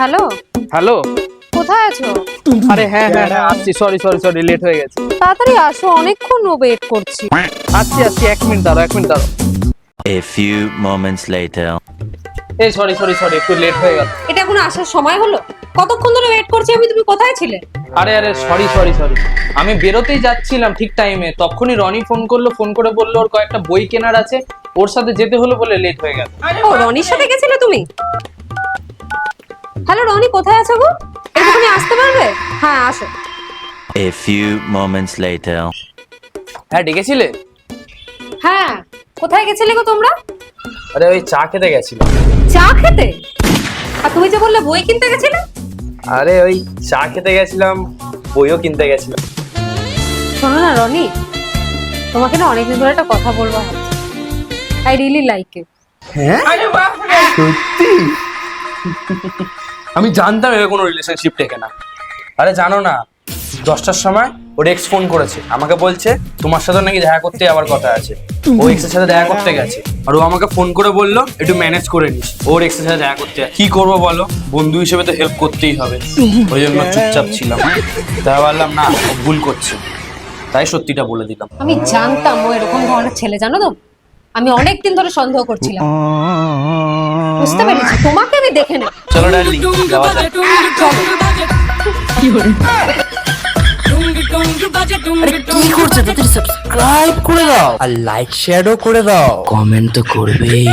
Hello, hello. কোথায় আছো? আরে হ্যাঁ হ্যাঁ হ্যাঁ আসছি, সরি লেট হয়ে গেছে। তাড়াতাড়ি আসো, অনেকক্ষণ ওয়েট করছি। আসছি 1 মিনিট দাঁড়াও। A few moments later. এই সরি একটু লেট হয়ে গেল। এটা এখন আসার সময় হলো? কতক্ষণ ধরে ওয়েট করছি আমি, তুমি কোথায় ছিলে? আরে সরি আমি বেরোতেই যাচ্ছিলাম ঠিক টাইমে, তখনই রনি ফোন করে বললো ওর কয়েকটা বই কেনার আছে, ওর সাথে যেতে হলো বলে লেট হয়ে গেল। ও, রনির সাথে গেছিলে তুমি? হ্যালো রনি, কোথায় আছো গো? একটুখানি আসতে পারবে? হ্যাঁ আসো। A few moments later. হ্যাঁ ডেকেছিলে? হ্যাঁ, কোথায় গেছিলে গো তোমরা? আরে ওই চা খেতে গেছিলাম। চা খেতে? আর তুমি যে বললে বই কিনতে গেছিলে? আরে ওই চা খেতে গেছিলাম, বইও কিনতে গেছিলাম। শোনো না রনি, তোমাকে না অনেকদিন ধরে একটা কথা বলবো, আই রিয়েলি লাইক ইউ। হ্যাঁ সত্যি? আমি জানতাম এর কোনো রিলেশনশিপ টেকে না। আরে জানো না, 10টার সময় ওর এক্স ফোন করেছে, আমাকে বলছে তোমার সাথে নাকি দেখা করতে আবার কথা আছে। ও এক্সের সাথে দেখা করতে গেছে, আর ও আমাকে ফোন করে বললো একটু ম্যানেজ করে নিস, ওর এক্সের সাথে দেখা করতে। কি করবো বলো, বন্ধু হিসেবে তো হেল্প করতেই হবে, ওই জন্য চুপচাপ ছিলাম। তাই ভাবলাম না, ও ভুল করছে, তাই সত্যিটা বলে দিলাম। আমি জানতাম ও এরকম ধরনের ছেলে, জানো তো, আমি অনেকদিন ধরে সন্দেহ করছিলাম। বুঝতে পেরেছি, তোমাকে আমি দেখে নেব। চলো ডার্লিং, যাওয়া যাক। আরে কি করছো? তাড়াতাড়ি সাবস্ক্রাইব করে দাও আর লাইক শেয়ারও করে দাও, কমেন্ট তো করবেই।